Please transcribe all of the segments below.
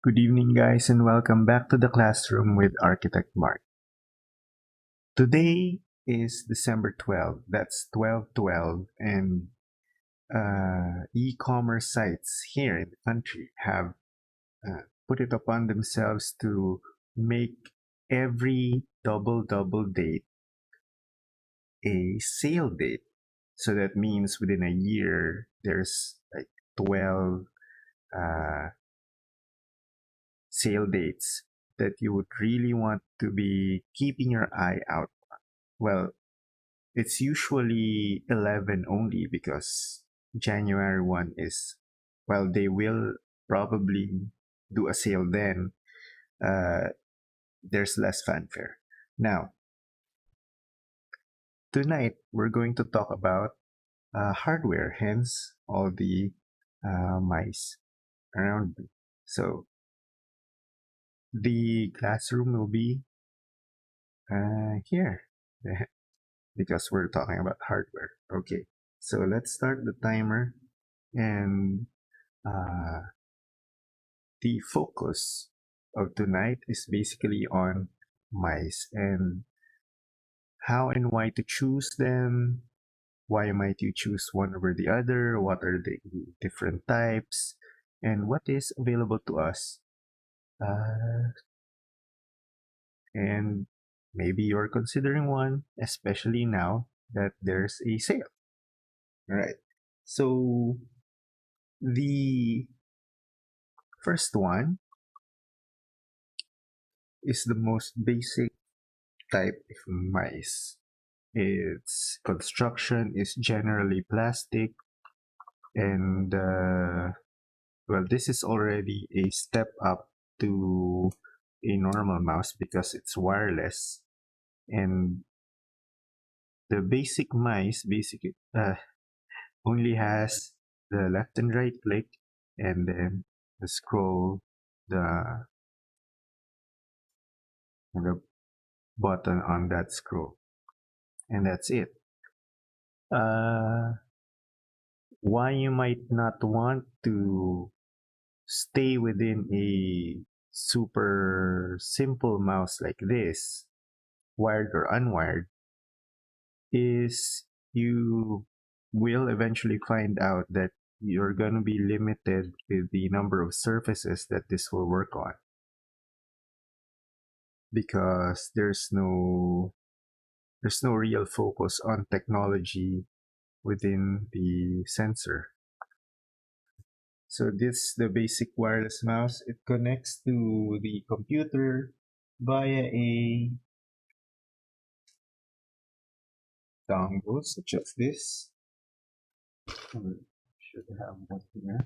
Good evening, guys, and welcome back to the classroom with Architect Mark. Today is December 12th. That's 12/12, and e-commerce sites here in the country have put it upon themselves to make every double date a sale date. So that means within a year, there's like 12 uh, sale dates that you would really want to be keeping your eye out. Well, it's usually 11 only because January 1 is, well, they will probably do a sale then. Uh, there's less fanfare. Now, tonight we're going to talk about hardware, hence all the mice around me. So, the classroom will be here because we're talking about hardware. Okay, so let's start the timer, and uh, the focus of tonight is basically on mice and how and why to choose them. Why might you choose one over the other? What are the different types? And what is available to us? Uh, and maybe you're considering one, especially now that there's a sale. All right. So the first one is the most basic type of mice. Its construction is generally plastic, and well, this is already a step up to a normal mouse because it's wireless. And the basic mice basically only has the left and right click, and then the scroll, the the button on that scroll, and that's it. Uh, why you might not want to stay within a super simple mouse like this, wired or unwired, is you will eventually find out that you're going to be limited with the number of surfaces that this will work on because there's no real focus on technology within the sensor. So this the basic wireless mouse. It connects to the computer via a dongle such as this. Should have one here.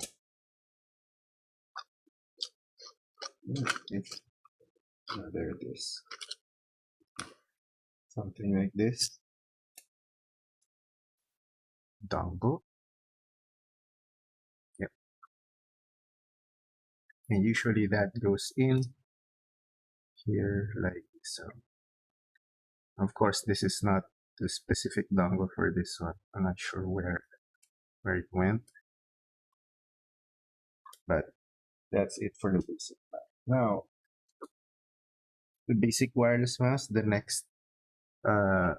It's, there it is. Something like this. Dongle. Yep. And usually that goes in here like so. Of course, this is not the specific dongle for this one. I'm not sure where it went, but that's it for the basic one. Now, the basic wireless mouse, the next uh,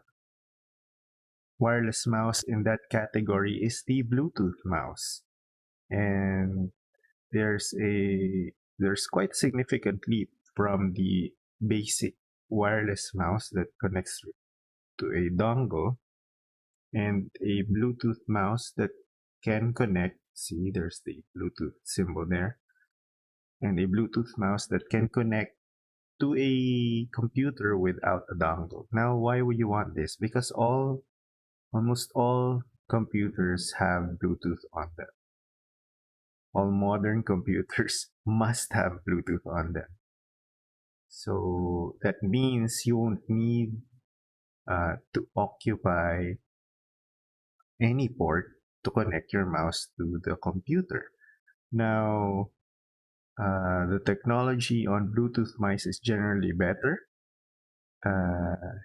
wireless mouse in that category is the Bluetooth mouse. And there's quite a significant leap from the basic wireless mouse that connects to a dongle and a Bluetooth mouse that can connect. See, there's the Bluetooth symbol there, and a Bluetooth mouse that can connect to a computer without a dongle. Now, why would you want this? Because almost all computers have Bluetooth on them. All modern computers must have Bluetooth on them. So that means you won't need to occupy any port to connect your mouse to the computer. Now, the technology on Bluetooth mice is generally better. Uh,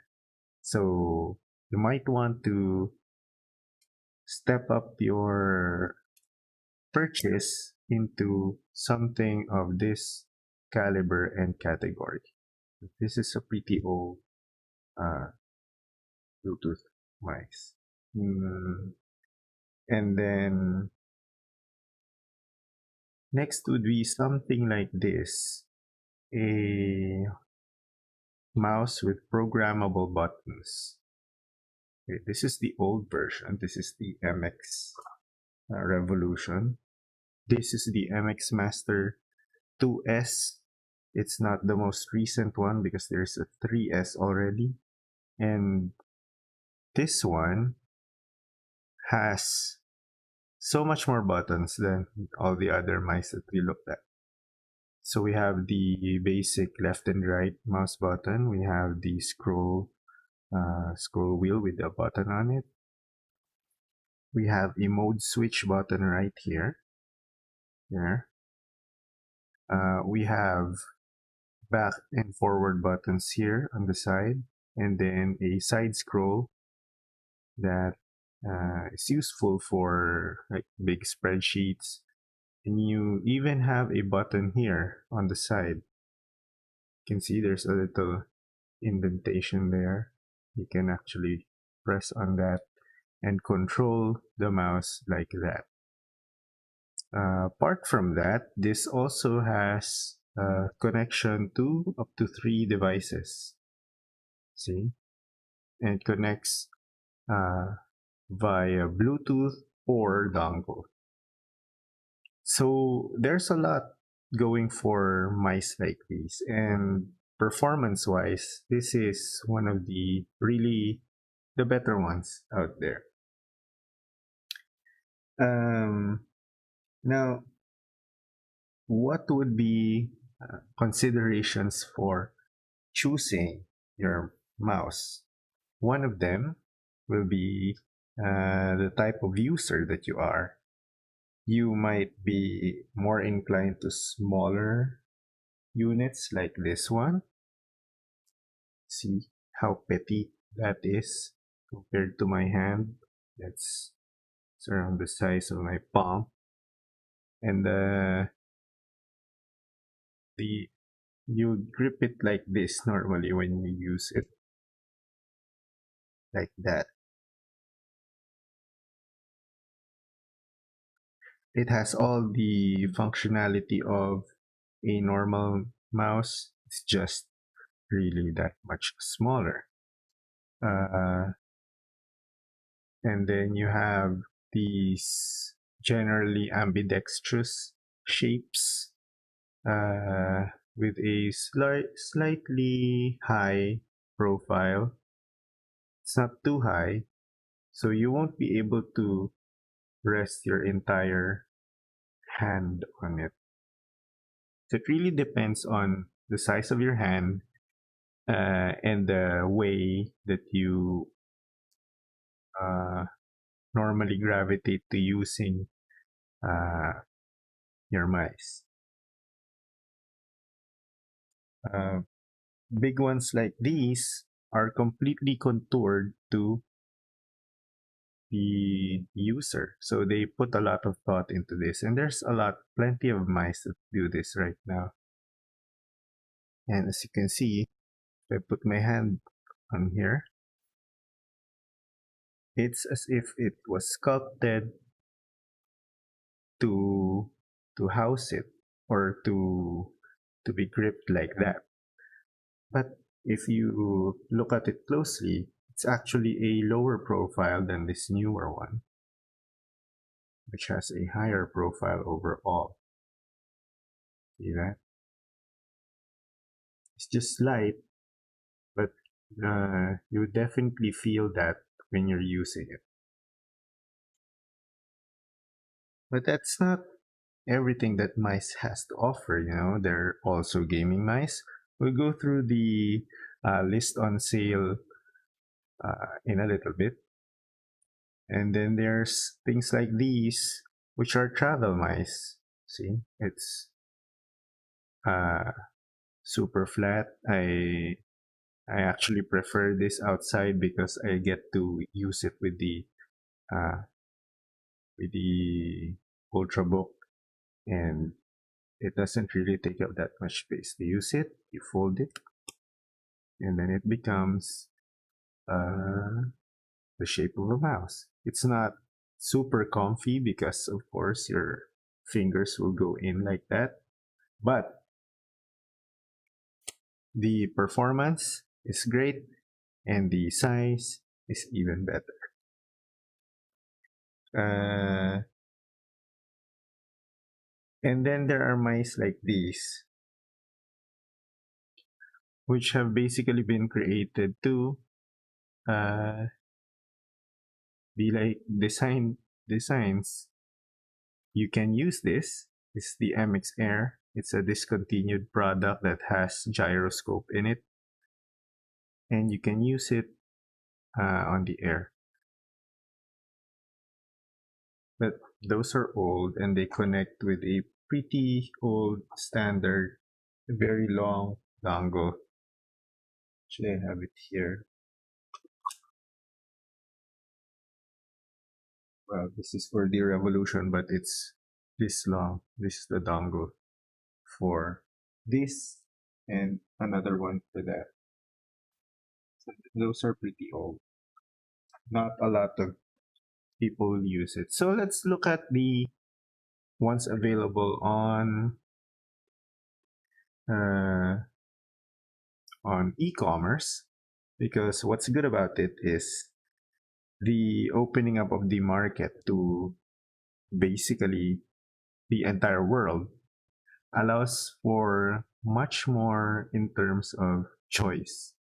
so you might want to step up your purchase into something of this caliber, and category. This is a pretty old uh, Bluetooth mice. Mm, and then next would be something like this, a mouse with programmable buttons. Okay, this is the old version. This is the MX Revolution. This is the MX Master 2S. It's not the most recent one because there's a 3S already. And this one has so much more buttons than all the other mice that we looked at. So we have the basic left and right mouse button. We have the scroll wheel with a button on it. We have a mode switch button right here. Here. We have back and forward buttons here on the side, and then a side scroll that is useful for like big spreadsheets. And you even have a button here on the side. You can see there's a little indentation there. You can actually press on that and control the mouse like that. Apart from that, this also has a connection to up to 3 devices. See? And it connects via Bluetooth or dongle. So there's a lot going for mice like these. And performance wise, this is one of the really the better ones out there. Now, what would be considerations for choosing your mouse? One of them will be the type of user that you are. You might be more inclined to smaller units like this one. See how petite that is compared to my hand. That's it's around the size of my palm. And the you grip it like this normally when you use it like that. It has all the functionality of a normal mouse. It's just really that much smaller. Uh, and then you have these generally ambidextrous shapes with a slightly high profile. It's not too high, so you won't be able to rest your entire hand on it. So it really depends on the size of your hand and the way that you uh, normally gravitate to using uh, your mice. Uh, Big ones like these are completely contoured to the user. So they put a lot of thought into this. And there's plenty of mice that do this right now. And as you can see, if I put my hand on here, it's as if it was sculpted to house it or to be gripped like that. But if you look at it closely, it's actually a lower profile than this newer one, which has a higher profile overall. See that? It's just slight, but you definitely feel that when you're using it. But that's not everything that mice has to offer. There are also gaming mice. We'll go through the list on sale in a little bit. And then there's things like these, which are travel mice. See, it's uh, super flat. I actually prefer this outside because I get to use it uh, with the Ultrabook, and it doesn't really take up that much space. You use it, you fold it, and then it becomes uh, the shape of a mouse. It's not super comfy because, of course, your fingers will go in like that, but the performance is great and the size is even better. Uh, and then there are mice like these, which have basically been created to uh, be like designs. You can use this. It's the MX Air. It's a discontinued product that has gyroscope in it, and you can use it on the air. But those are old and they connect with a pretty old standard, very long dongle. Should I have it here? Well, this is for the Revolution, but it's this long. This is the dongle for this and another one for that. So those are pretty old. Not a lot of people use it. So let's look at the ones available uh, on e-commerce, because what's good about it is the opening up of the market to basically the entire world allows for much more in terms of choice.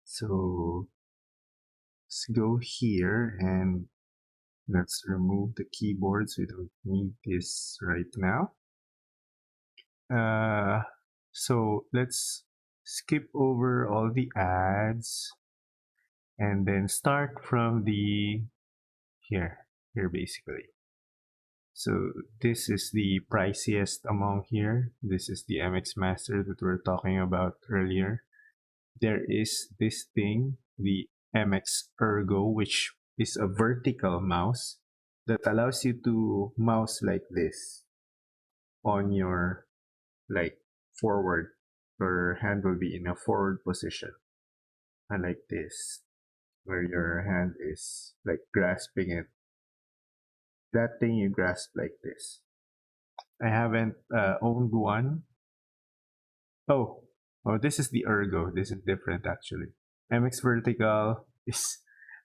So let's go here and let's remove the keyboards. We don't need this right now. Uh, so let's skip over all the ads and then start from the here basically. So this is the priciest among here. This is the MX Master that we are talking about earlier. There is this thing, the MX Ergo, which is a vertical mouse that allows you to mouse like this on your like forward. Your hand will be in a forward position, unlike this, where your hand is like grasping it. That thing you grasp like this. I haven't owned one. Oh, oh, this is the Ergo. This is different actually. MX Vertical is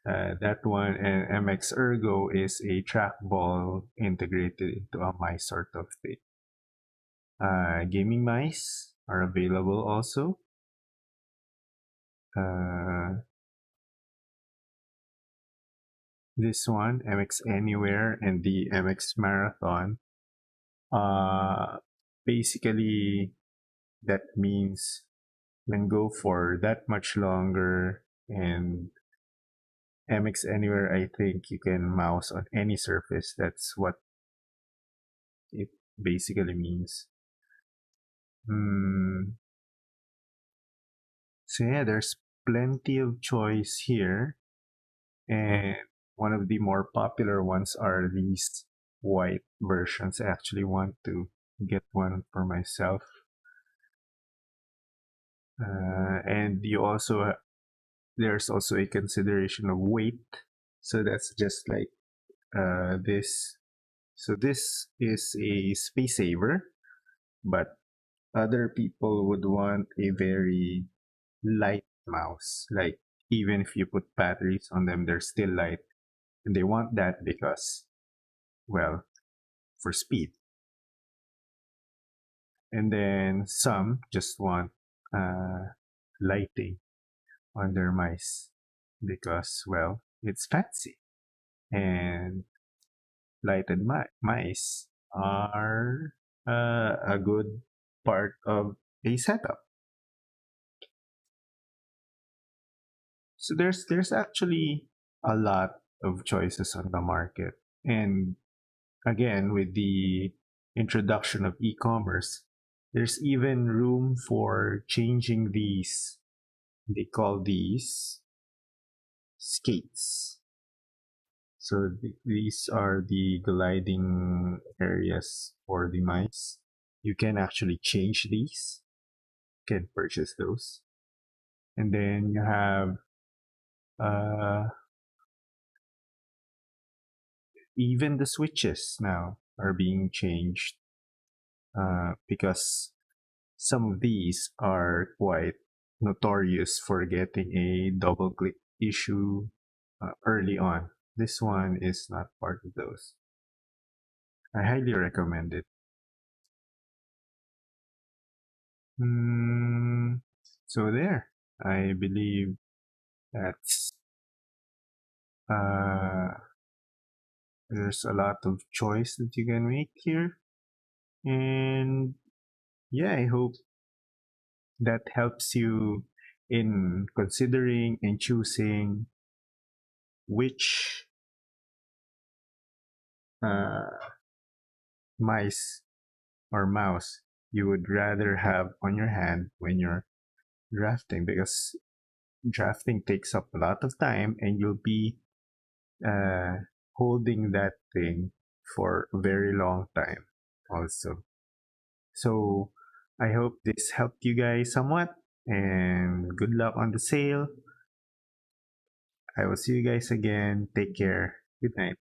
that one, and MX Ergo is a trackball integrated into a mice sort of thing. Gaming mice are available also. Uh, this one, MX Anywhere, and the MX Marathon. Uh, basically, that means you can go for that much longer, and MX Anywhere, I think you can mouse on any surface. That's what it basically means. Hmm. So yeah, there's plenty of choice here. And one of the more popular ones are these white versions. I actually want to get one for myself. And you also there's also a consideration of weight. So that's just like this. So this is a space saver, but other people would want a very light mouse. Like even if you put batteries on them, they're still light. And they want that because, well, for speed. And then some just want uh, lighting on their mice because, well, it's fancy. And lighted mice are a good part of a setup. So there's actually a lot of choices on the market. And again, with the introduction of e-commerce, there's even room for changing these. They call these skates. So these are the gliding areas for the mice. You can actually change these, can purchase those. And then you have uh, even the switches now are being changed because some of these are quite notorious for getting a double click issue early on. This one is not part of those. I highly recommend it. Mm, so there, I believe that's uh, there's a lot of choice that you can make here, and yeah, I hope that helps you in considering and choosing which uh, mice or mouse you would rather have on your hand when you're drafting, because drafting takes up a lot of time and you'll be uh, holding that thing for a very long time also. So I hope this helped you guys somewhat, and good luck on the sale. I will see you guys again. Take care. Good night.